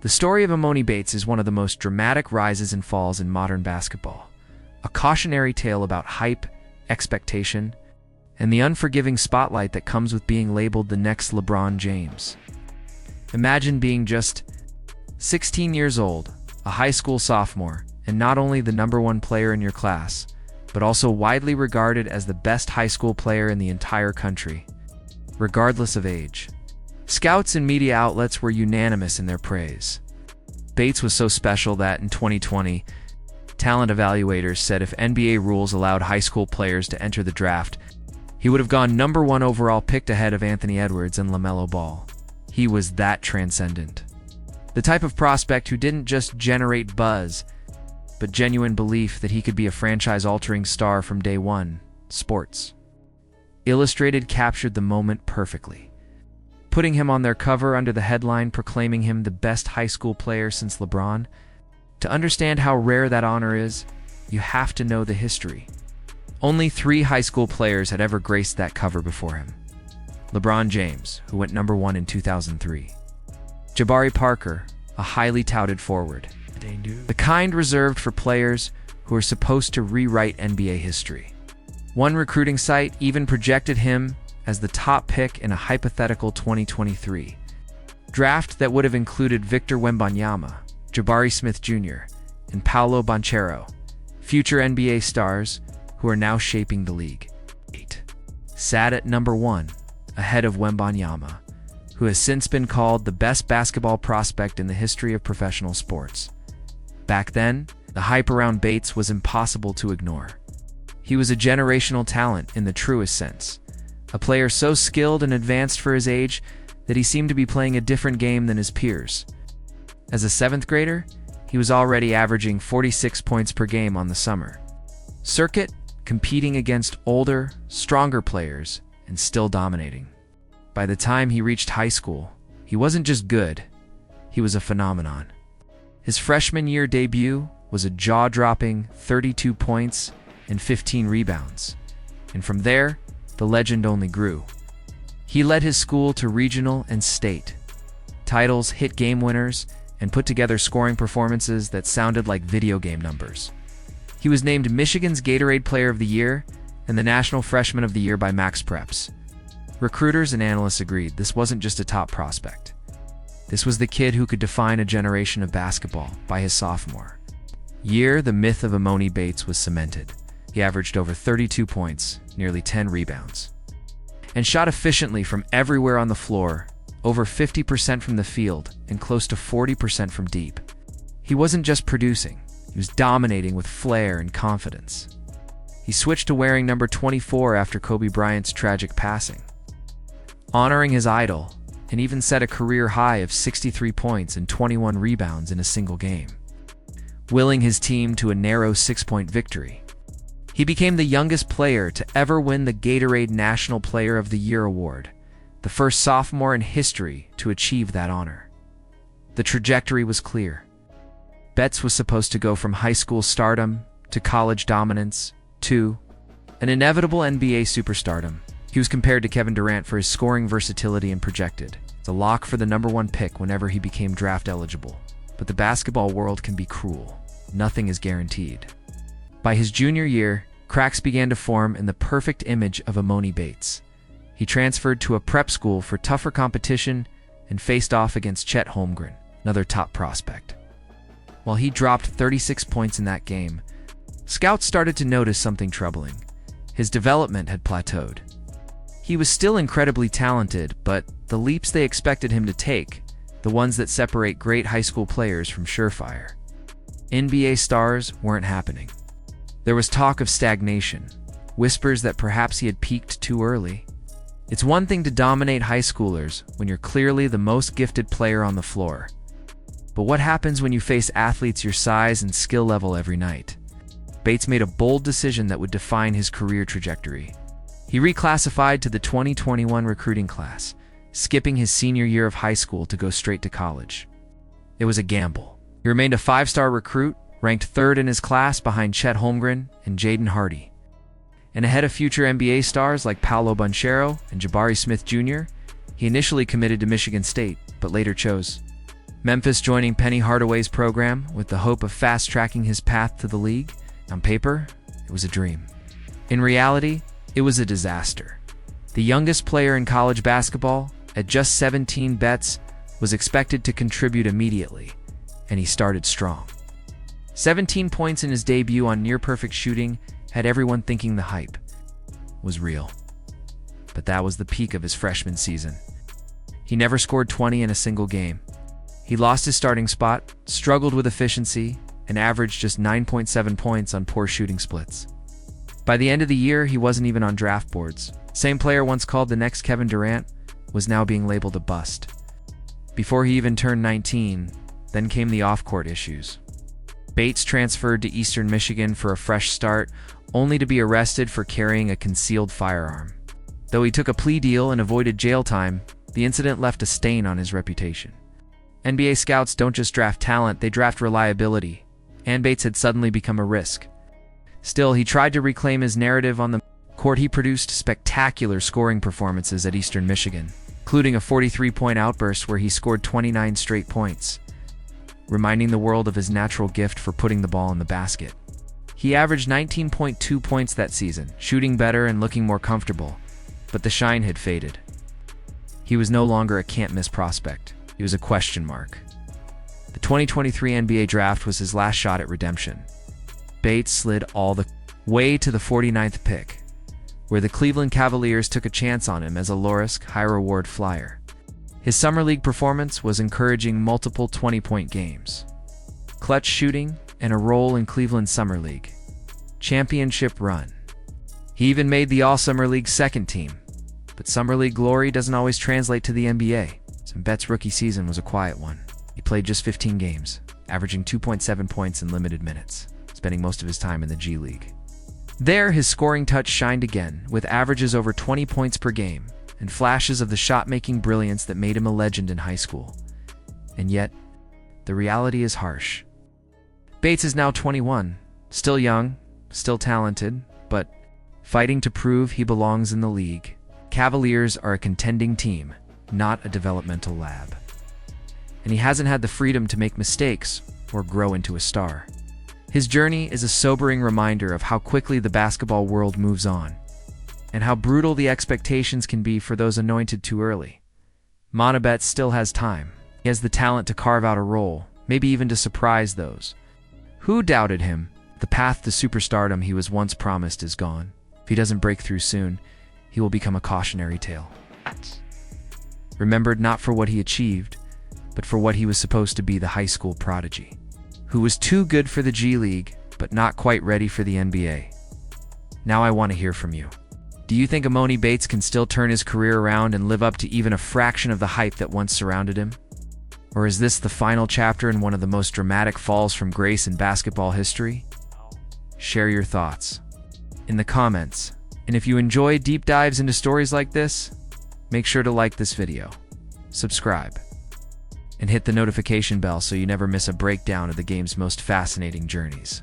The story of Emoni Bates is one of the most dramatic rises and falls in modern basketball, a cautionary tale about hype, expectation, and the unforgiving spotlight that comes with being labeled the next LeBron James. Imagine being just 16 years old, a high school sophomore, and not only the #1 player in your class, but also widely regarded as the best high school player in the entire country, regardless of age. Scouts and media outlets were unanimous in their praise. Bates was so special that in 2020, talent evaluators said if NBA rules allowed high school players to enter the draft, he would have gone #1 overall, picked ahead of Anthony Edwards and LaMelo Ball. He was that transcendent. The type of prospect who didn't just generate buzz, but genuine belief that he could be a franchise-altering star from day one. Sports Illustrated captured the moment perfectly, putting him on their cover under the headline proclaiming him the best high school player since LeBron. To understand how rare that honor is, you have to know the history. Only 3 high school players had ever graced that cover before him. LeBron James, who went #1 in 2003. Jabari Parker, a highly touted forward, the kind reserved for players who are supposed to rewrite NBA history. One recruiting site even projected him as the top pick in a hypothetical 2023 draft that would have included Victor Wembanyama, Jabari Smith Jr., and Paolo Banchero, future NBA stars who are now shaping the league. 8. Sat at #1, ahead of Wembanyama, who has since been called the best basketball prospect in the history of professional sports. Back then, the hype around Bates was impossible to ignore. He was a generational talent in the truest sense, a player so skilled and advanced for his age that he seemed to be playing a different game than his peers. As a 7th grader, he was already averaging 46 points per game on the summer circuit, competing against older, stronger players, and still dominating. By the time he reached high school, he wasn't just good, he was a phenomenon. His freshman year debut was a jaw-dropping 32 points and 15 rebounds, and from there, the legend only grew. He led his school to regional and state titles, hit game winners, and put together scoring performances that sounded like video game numbers. He was named Michigan's Gatorade Player of the Year and the National Freshman of the Year by Max Preps. Recruiters and analysts agreed this wasn't just a top prospect. This was the kid who could define a generation of basketball by his sophomore year. The myth of Emoni Bates was cemented. He averaged over 32 points, nearly 10 rebounds, and shot efficiently from everywhere on the floor, over 50% from the field and close to 40% from deep. He wasn't just producing, he was dominating with flair and confidence. He switched to wearing number 24 after Kobe Bryant's tragic passing, honoring his idol, and even set a career high of 63 points and 21 rebounds in a single game, willing his team to a narrow 6-point victory. He became the youngest player to ever win the Gatorade National Player of the Year award, the first sophomore in history to achieve that honor. The trajectory was clear. Bates was supposed to go from high school stardom to college dominance to an inevitable NBA superstardom. He was compared to Kevin Durant for his scoring versatility and projected as a lock for the #1 pick whenever he became draft eligible. But the basketball world can be cruel. Nothing is guaranteed. By his junior year, cracks began to form in the perfect image of Emoni Bates. He transferred to a prep school for tougher competition and faced off against Chet Holmgren, another top prospect. While he dropped 36 points in that game, scouts started to notice something troubling. His development had plateaued. He was still incredibly talented, but the leaps they expected him to take, the ones that separate great high school players from surefire NBA stars, weren't happening. There was talk of stagnation, whispers that perhaps he had peaked too early. It's one thing to dominate high schoolers when you're clearly the most gifted player on the floor. But what happens when you face athletes your size and skill level every night? Bates made a bold decision that would define his career trajectory. He reclassified to the 2021 recruiting class, skipping his senior year of high school to go straight to college. It was a gamble. He remained a 5-star recruit, ranked 3rd in his class behind Chet Holmgren and Jaden Hardy, and ahead of future NBA stars like Paolo Banchero and Jabari Smith Jr. He initially committed to Michigan State, but later chose Memphis joining Penny Hardaway's program with the hope of fast-tracking his path to the league. On paper, it was a dream. In reality, it was a disaster. The youngest player in college basketball, at just 17 bets, was expected to contribute immediately, and he started strong. 17 points in his debut on near-perfect shooting had everyone thinking the hype was real. But that was the peak of his freshman season. He never scored 20 in a single game. He lost his starting spot, struggled with efficiency, and averaged just 9.7 points on poor shooting splits. By the end of the year, he wasn't even on draft boards. Same player once called the next Kevin Durant was now being labeled a bust. Before he even turned 19, then came the off-court issues. Bates transferred to Eastern Michigan for a fresh start, only to be arrested for carrying a concealed firearm. Though he took a plea deal and avoided jail time, the incident left a stain on his reputation. NBA scouts don't just draft talent, they draft reliability, and Bates had suddenly become a risk. Still, he tried to reclaim his narrative on the court. He produced spectacular scoring performances at Eastern Michigan, including a 43-point outburst where he scored 29 straight points, reminding the world of his natural gift for putting the ball in the basket. He averaged 19.2 points that season, shooting better and looking more comfortable, but the shine had faded. He was no longer a can't-miss prospect. He was a question mark. The 2023 NBA Draft was his last shot at redemption. Bates slid all the way to the 49th pick, where the Cleveland Cavaliers took a chance on him as a low-risk, high-reward flyer. His summer league performance was encouraging, multiple 20-point games, clutch shooting, and a role in Cleveland's Summer League championship run. He even made the All-Summer League second team, but Summer League glory doesn't always translate to the NBA. So Bates' rookie season was a quiet one. He played just 15 games, averaging 2.7 points in limited minutes, spending most of his time in the G League. There, his scoring touch shined again, with averages over 20 points per game and flashes of the shot-making brilliance that made him a legend in high school. And yet, the reality is harsh. Bates is now 21, still young, still talented, but fighting to prove he belongs in the league. Cavaliers are a contending team, not a developmental lab. And he hasn't had the freedom to make mistakes or grow into a star. His journey is a sobering reminder of how quickly the basketball world moves on, and how brutal the expectations can be for those anointed too early. Emoni Bates still has time. He has the talent to carve out a role, maybe even to surprise those who doubted him. The path to superstardom he was once promised is gone. If he doesn't break through soon, he will become a cautionary tale. Remembered not for what he achieved, but for what he was supposed to be, the high school prodigy, who was too good for the G League, but not quite ready for the NBA. Now I want to hear from you. Do you think Emoni Bates can still turn his career around and live up to even a fraction of the hype that once surrounded him? Or is this the final chapter in one of the most dramatic falls from grace in basketball history? Share your thoughts in the comments. And if you enjoy deep dives into stories like this, make sure to like this video, subscribe, and hit the notification bell so you never miss a breakdown of the game's most fascinating journeys.